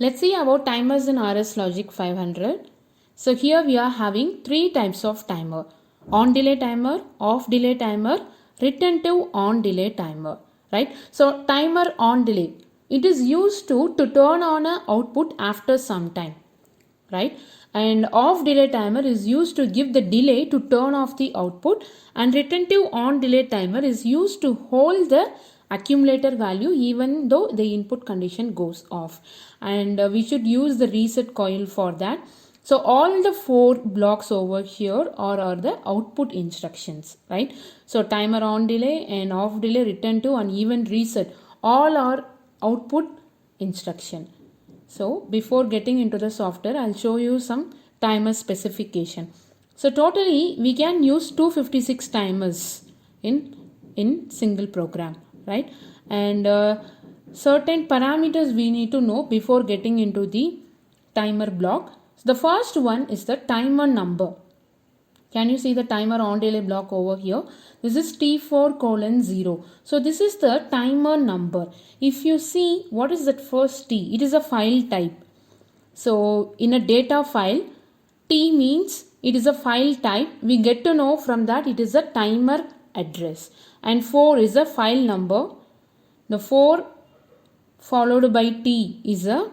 Let's see about timers in RS Logic 500. So here we are having three types of timer: on delay timer, off delay timer, retentive on delay timer, right? So timer on delay, it is used to turn on a output after some time, right? And off delay timer is used to give the delay to turn off the output, and retentive on delay timer is used to hold the accumulator value even though the input condition goes off. And we should use the reset coil for that. So all the four blocks over here are the output instructions, right? So timer on delay and off delay, retentive and even reset, all are output instruction. So before getting into the software, I'll show you some timer specification. So totally we can use 256 timers in single program, right? And certain parameters we need to know before getting into the timer block. So the first one is the timer number. Can you see the timer on delay block over here? This is T4:0. So this is the timer number. If you see what is that first T, it is a file type. So in a data file, T means it is a file type. We get to know from that it is a timer address. And 4 is a file number. The 4 followed by T is a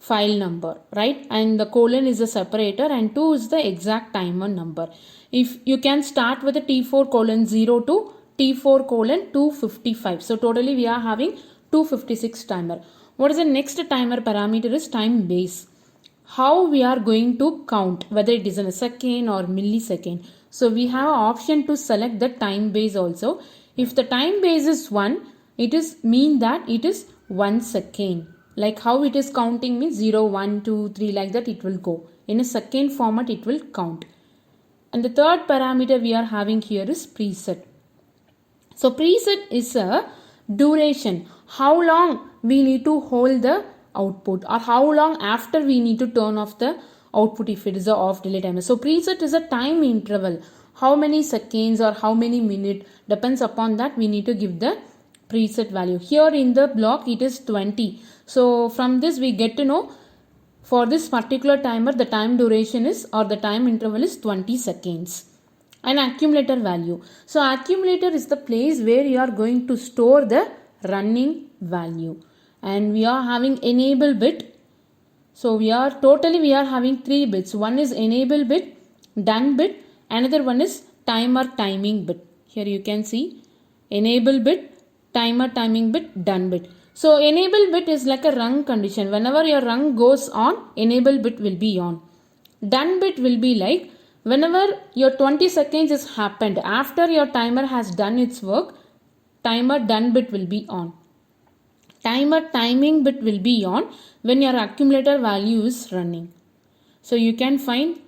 file number, right? And the colon is a separator and 2 is the exact timer number. If you can start with a T4:0 to T4:255. So totally we are having 256 timer. What is the next timer parameter is time base. How we are going to count, whether it is in a second or millisecond. So we have an option to select the time base also. If the time base is 1, it is mean that it is 1 second. Like how it is counting means 0, 1, 2, 3 like that it will go. In a second format it will count. And the third parameter we are having here is preset. So preset is a duration. How long we need to hold the output or how long after we need to turn off the output if it is a off delay timer. So preset is a time interval. How many seconds or how many minutes depends upon that we need to give the preset value. Here in the block it is 20. So from this we get to know for this particular timer the time duration is or the time interval is 20 seconds. An accumulator value. So accumulator is the place where you are going to store the running value. And we are having enable bit. So we are having 3 bits. One is enable bit, done bit, another one is timer timing bit. Here you can see enable bit, timer timing bit, done bit. So enable bit is like a rung condition. Whenever your rung goes on, enable bit will be on. Done bit will be like whenever your 20 seconds is happened, after your timer has done its work, timer done bit will be on. Timer timing bit will be on when your accumulator value is running. So you can find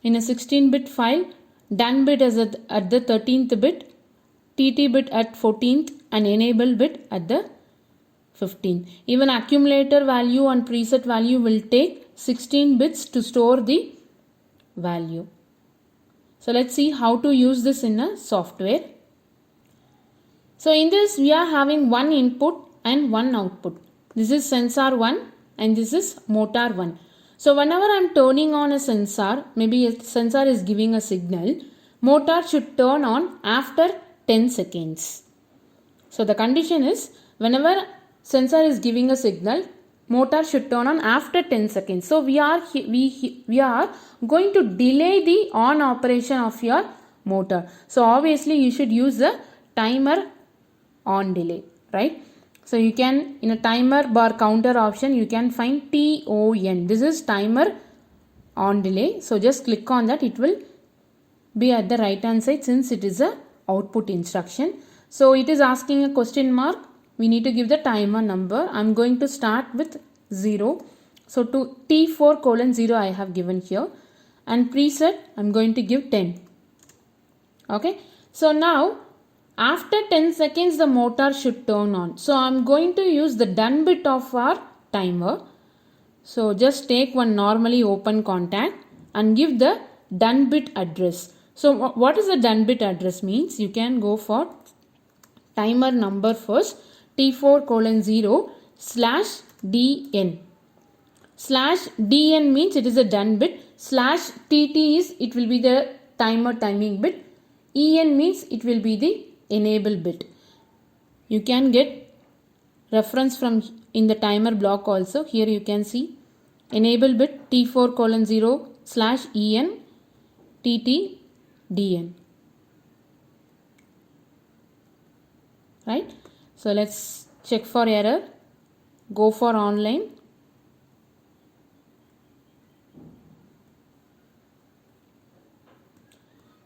in a 16-bit file, done bit is at the 13th bit, TT bit at 14th and enable bit at the 15th. Even accumulator value and preset value will take 16 bits to store the value. So let's see how to use this in a software. So in this we are having one input and one output. This is sensor 1 and this is motor 1. So whenever I am turning on a sensor, maybe a sensor is giving a signal, motor should turn on after 10 seconds. So the condition is whenever sensor is giving a signal, motor should turn on after 10 seconds. So we are going to delay the on operation of your motor. So obviously you should use the timer on delay, right? So you can, in a timer bar counter option, you can find TON. This is timer on delay. So just click on that. It will be at the right hand side since it is a output instruction. So it is asking a question mark. We need to give the timer number. I'm going to start with 0. So to T4:0 I have given here. And preset I'm going to give 10. Okay. So now after 10 seconds the motor should turn on. So I'm going to use the done bit of our timer. So just take one normally open contact and give the done bit address. So what is the done bit address means? You can go for timer number first, T4:0 dn. Slash dn means it is a done bit. Slash tt is it will be the timer timing bit. En means it will be the enable bit. You can get reference from in the timer block also. Here you can see enable bit T4:0 slash en tt dn. Right? So let's check for error. Go for online.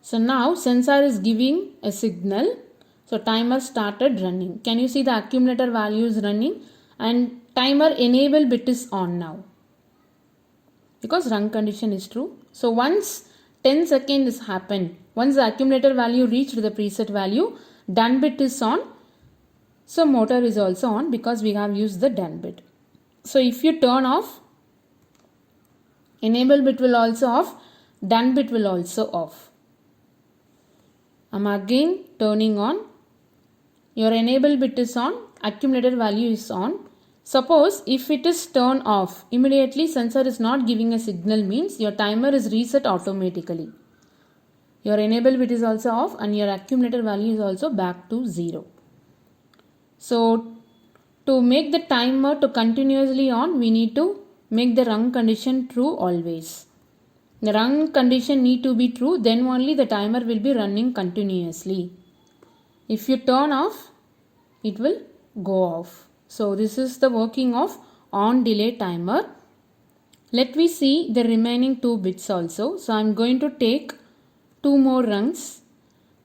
So now sensor is giving a signal. So timer started running. Can you see the accumulator value is running and timer enable bit is on now because run condition is true. So once 10 seconds happened, once the accumulator value reached the preset value, done bit is on. So motor is also on because we have used the done bit. So if you turn off, enable bit will also off, done bit will also off. I'm again turning on. Your enable bit is on, accumulator value is on. Suppose if it is turned off, immediately sensor is not giving a signal means your timer is reset automatically. Your enable bit is also off and your accumulator value is also back to 0. So to make the timer to continuously on, we need to make the run condition true always. The run condition need to be true, then only the timer will be running continuously. If you turn off, it will go off. So this is the working of on delay timer. Let me see the remaining 2 bits also. So I'm going to take 2 more runs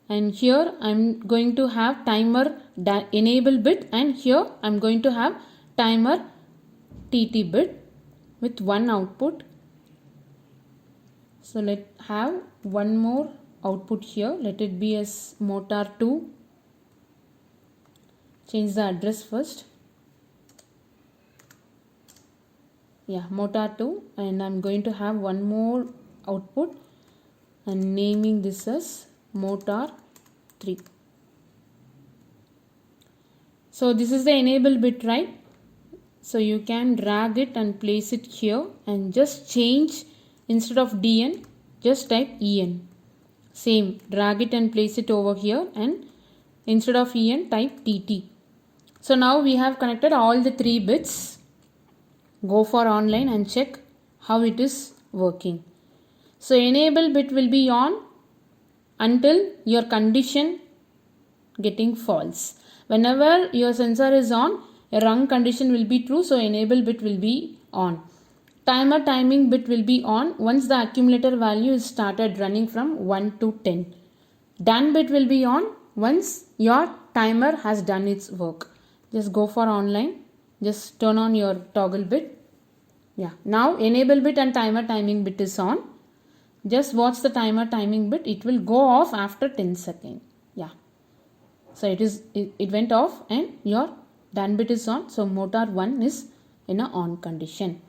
and here I'm going to have timer enable bit and here I'm going to have timer TT bit with one output. So let's have one more output here. Let it be as motor 2. Change the address first. Yeah, motor 2 and I'm going to have one more output and naming this as motor 3. So this is the enable bit, right? So you can drag it and place it here and just change instead of dn, just type en. Same, drag it and place it over here and instead of en type tt. So now we have connected all the 3 bits. Go for online and check how it is working. So enable bit will be on until your condition getting false. Whenever your sensor is on, a run condition will be true, so enable bit will be on. Timer timing bit will be on once the accumulator value is started running from 1 to 10. Done bit will be on once your timer has done its work. Just go for online. Just turn on your toggle bit. Yeah. Now enable bit and timer timing bit is on. Just watch the timer timing bit. It will go off after 10 seconds. Yeah. So it went off and your done bit is on. So motor 1 is in a on condition.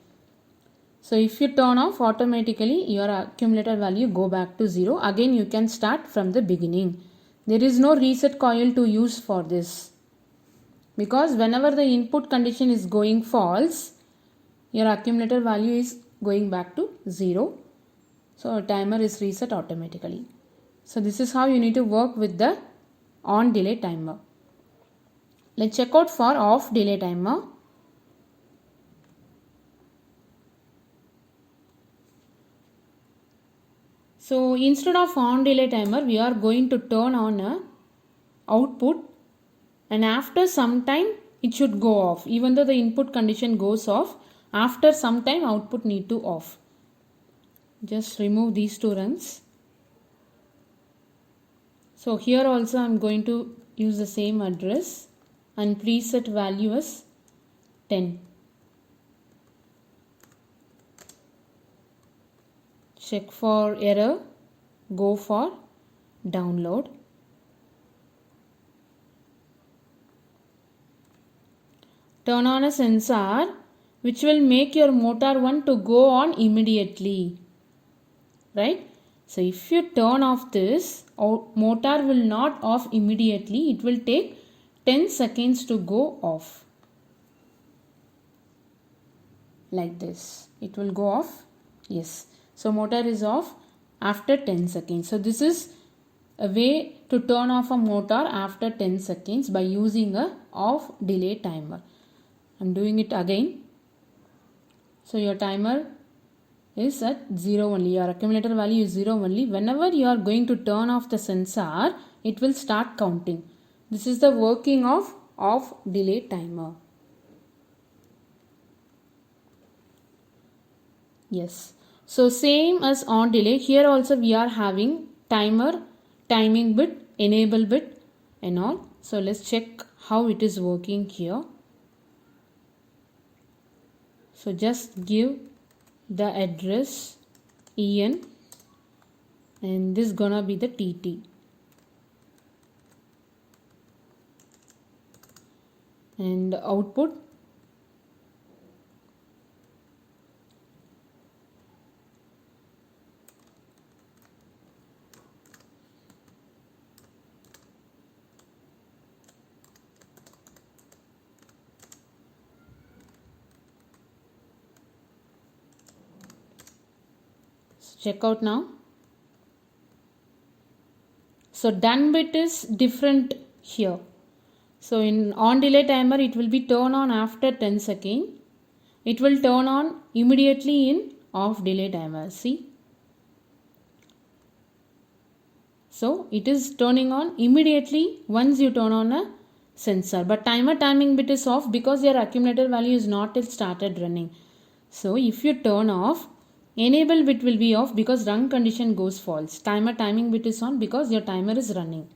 So if you turn off, automatically your accumulator value go back to 0. Again you can start from the beginning. There is no reset coil to use for this. Because whenever the input condition is going false, your accumulator value is going back to 0. So timer is reset automatically. So this is how you need to work with the on delay timer. Let's check out for off delay timer. So instead of on delay timer, we are going to turn on a output and after some time it should go off. Even though the input condition goes off, after some time output need to off. Just remove these 2 runs. So here also I am going to use the same address and preset value as 10. Check for error, go for download. Turn on a sensor which will make your motor 1 to go on immediately. Right? So if you turn off this, motor will not off immediately. It will take 10 seconds to go off. like this. It will go off. Yes. So motor is off after 10 seconds. So this is a way to turn off a motor after 10 seconds by using a off delay timer. I'm doing it again. So your timer is at 0 only. Your accumulator value is 0 only. Whenever you are going to turn off the sensor, it will start counting. This is the working of off delay timer. Yes. So same as on delay, here also we are having timer, timing bit, enable bit and all. So let's check how it is working here. So just give the address EN and this gonna be the TT. And output check out now. So done bit is different here. So in on delay timer it will be turn on after 10 seconds. It will turn on immediately in off delay timer. See. So it is turning on immediately once you turn on a sensor. But timer timing bit is off because your accumulator value is not yet started running. So if you turn off, enable bit will be off because run condition goes false. Timer timing bit is on because your timer is running.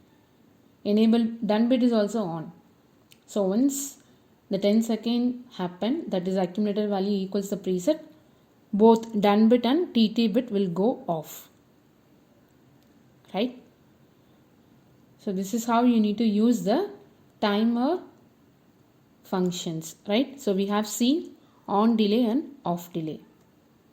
Enable done bit is also on. So once the 10 second happen, that is accumulator value equals the preset, both done bit and TT bit will go off. Right? So this is how you need to use the timer functions. Right? So we have seen on delay and off delay.